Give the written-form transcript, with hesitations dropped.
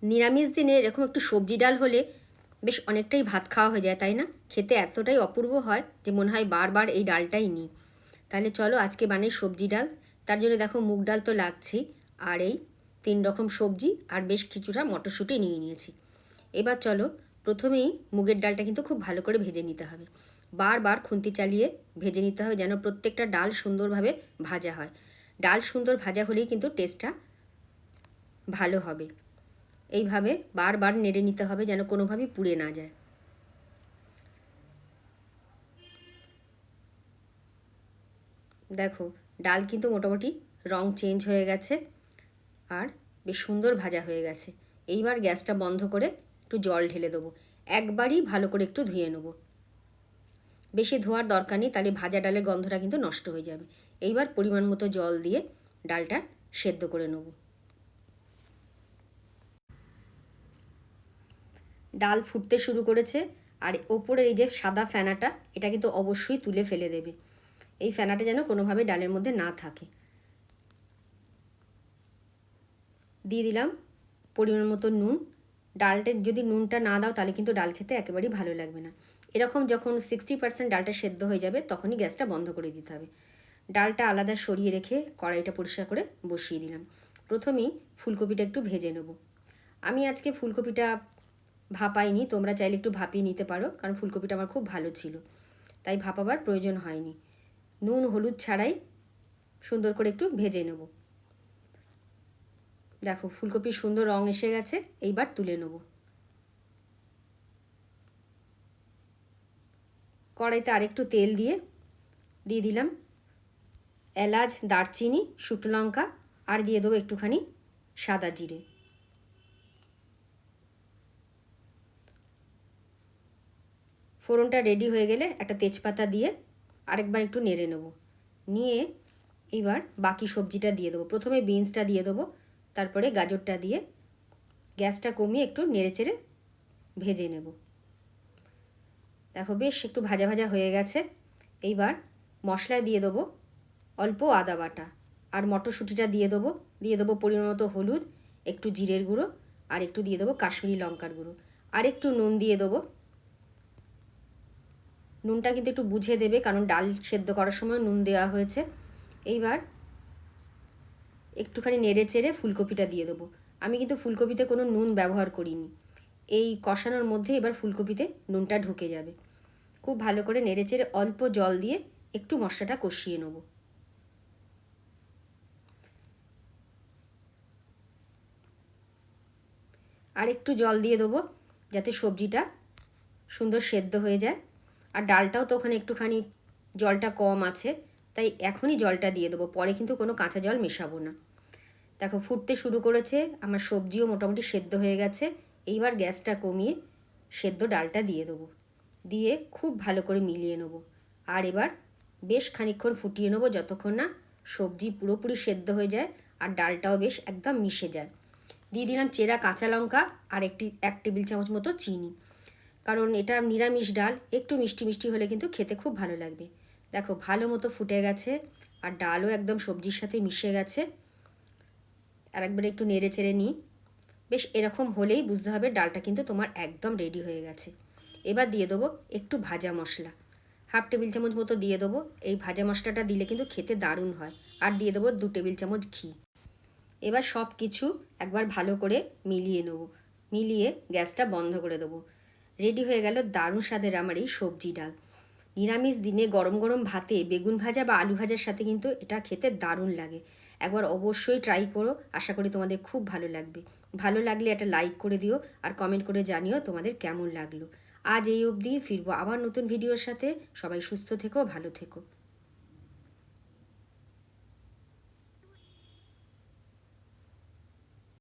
নিরামিষ দিনে এরকম একটু সবজি ডাল হলে বেশ অনেকটাই ভাত খাওয়া হয়ে যায়, তাই না? খেতে এতটাই অপূর্ব হয় যে মনে হয় বারবার এই ডালটাই নিই। তাহলে চলো আজকে বানাই সবজি ডাল। তার জন্য দেখো মুগ ডাল তো লাগছেই, আর এই 3 রকম সবজি আর বেশ কিছুটা মটরশুঁটি নিয়ে নিয়েছি। এবার চলো প্রথমেই মুগের ডালটা কিন্তু খুব ভালো করে ভেজে নিতে হবে। বারবার খুন্তি চালিয়ে ভেজে নিতে হবে যেন প্রত্যেকটা ডাল সুন্দরভাবে ভাজা হয়। ডাল সুন্দর ভাজা হলেই কিন্তু টেস্টটা ভালো হবে। এইভাবে বারবার নেড়ে নিতে হবে যেন কোনোভাবেই পুড়ে না যায়। দেখো ডাল কিন্তু মোটামুটি রং চেঞ্জ হয়ে গেছে আর বেশ সুন্দর ভাজা হয়ে গেছে। এইবার গ্যাসটা বন্ধ করে একটু জল ঢেলে দেবো। একবারই ভালো করে একটু ধুয়ে নেব, বেশি ধোয়ার দরকার নেই, তাহলে ভাজা ডালের গন্ধটা কিন্তু নষ্ট হয়ে যাবে। এইবার পরিমাণ মতো জল দিয়ে ডালটা সেদ্ধ করে নেব। ডাল ফুটতে শুরু করেছে আর ওপরের এই যে সাদা ফেনাটা, এটা কিন্তু অবশ্যই তুলে ফেলে দেবে। এই ফেনাটা যেন কোনোভাবে ডালের মধ্যে না থাকে। দিয়ে দিলাম পরিমাণ মতো নুন। ডালটা যদি নুনটা না দাও তাহলে কিন্তু ডাল খেতে একেবারেই ভালো লাগবে না। এরকম যখন 60% ডালটা সেদ্ধ হয়ে যাবে তখনই গ্যাসটা বন্ধ করে দিতে হবে। ডালটা আলাদা সরিয়ে রেখে কড়াইটা পরিষ্কার করে বসিয়ে দিলাম। প্রথমেই ফুলকপিটা একটু ভেজে নেব। আমি আজকে ফুলকপিটা ভাপাইনি, তোমরা চাইলে একটু ভাপিয়ে নিতে পারো, কারণ ফুলকপিটা আমার খুব ভালো ছিল, তাই ভাপাবার প্রয়োজন হয়নি। নুন হলুদ ছাড়াই সুন্দর করে একটু ভেজে নেব। দেখো ফুলকপির সুন্দর রং এসে গেছে, এইবার তুলে নেব। কড়াইতে আরেকটু তেল দিয়ে দিলাম এলাচ, দারচিনি, শুকনো লঙ্কা আর দিয়ে দেবো একটুখানি সাদা জিরে। ফোড়নটা রেডি হয়ে গেলে একটা তেজপাতা দিয়ে আরেকবার একটু নেড়ে নেব। নিয়ে এবার বাকি সবজিটা দিয়ে দেবো। প্রথমে বিনসটা দিয়ে দেবো, তারপরে গাজরটা দিয়ে গ্যাসটা কমিয়ে একটু নেড়েচেড়ে ভেজে নেব। দেখো বেশ একটু ভাজা ভাজা হয়ে গেছে। এইবার মশলায় দিয়ে দেবো অল্প আদা বাটা আর মটরশুঁটিটা দিয়ে দেবো পরিমাণ মতো হলুদ, একটু জিরের গুঁড়ো আর একটু দিয়ে দেবো কাশ্মীরি লঙ্কার গুঁড়ো আর একটু নুন দিয়ে দেবো। নুনটা কিন্তু একটু বুঝে দেবে, কারণ ডাল সেদ্ধ করার সময় নুন দেওয়া হয়েছে। এইবার একটুখানি নেড়ে চেড়ে ফুলকপিটা দিয়ে দেবো। আমি কিন্তু ফুলকপিতে কোনো নুন ব্যবহার করিনি। এই কষানোর মধ্যে এবার ফুলকপিতে নুনটা ঢুকে যাবে। খুব ভালো করে নেড়ে চেড়ে অল্প জল দিয়ে একটু মশলাটা কষিয়ে নেব। আর একটু জল দিয়ে দেবো যাতে সবজিটা সুন্দর সেদ্ধ হয়ে যায়। আর ডালটাও তো ওখানে একটুখানি জলটা কম আছে, তাই এখনই জলটা দিয়ে দেবো, পরে কিন্তু কোনো কাঁচা জল মেশাবো না। দেখো ফুটতে শুরু করেছে, আমার সবজিও মোটামুটি সেদ্ধ হয়ে গেছে। এইবার গ্যাসটা কমিয়ে সেদ্ধ ডালটা দিয়ে দেবো, দিয়ে খুব ভালো করে মিলিয়ে নেবো। আর এবার বেশ খানিকক্ষণ ফুটিয়ে নেবো যতক্ষণ না সবজি পুরোপুরি সেদ্ধ হয়ে যায় আর ডালটাও বেশ একদম মিশে যায়। দিয়ে দিলাম চেরা কাঁচা লঙ্কা আর 1 টেবিল চামচ মতো চিনি, কারণ এটা নিরামিষ ডাল, একটু মিষ্টি মিষ্টি হলে কিন্তু খেতে খুব ভালো লাগবে। দেখো ভালো মতো ফুটে গেছে আর ডালও একদম সবজির সাথে মিশে গেছে। আর একবার একটু নেড়ে চেড়ে নিই। বেশ এরকম হলেই বুঝতে হবে ডালটা কিন্তু তোমার একদম রেডি হয়ে গেছে। এবার দিয়ে দেবো একটু ভাজা মশলা, 1/2 টেবিল চামচ মতো দিয়ে দেবো। এই ভাজা মশলাটা দিলে কিন্তু খেতে দারুণ হয়। আর দিয়ে দেবো 2 টেবিল চামচ ঘি। এবার সব কিছু একবার ভালো করে মিলিয়ে নেব, মিলিয়ে গ্যাসটা বন্ধ করে দেবো। রেডি হয়ে গেল দারুণ স্বাদের আমার এই সবজি ডাল। নিরামিষ দিনে গরম গরম ভাতে বেগুন ভাজা বা আলু ভাজার সাথে কিন্তু এটা খেতে দারুণ লাগে। একবার অবশ্যই ট্রাই করো, আশা করি তোমাদের খুব ভালো লাগবে। ভালো লাগলে একটা লাইক করে দিও আর কমেন্ট করে জানিও তোমাদের কেমন লাগলো। আজ এই অবধি, ফিরবো আবার নতুন ভিডিওর সাথে। সবাই সুস্থ থেকো, ভালো থেকো।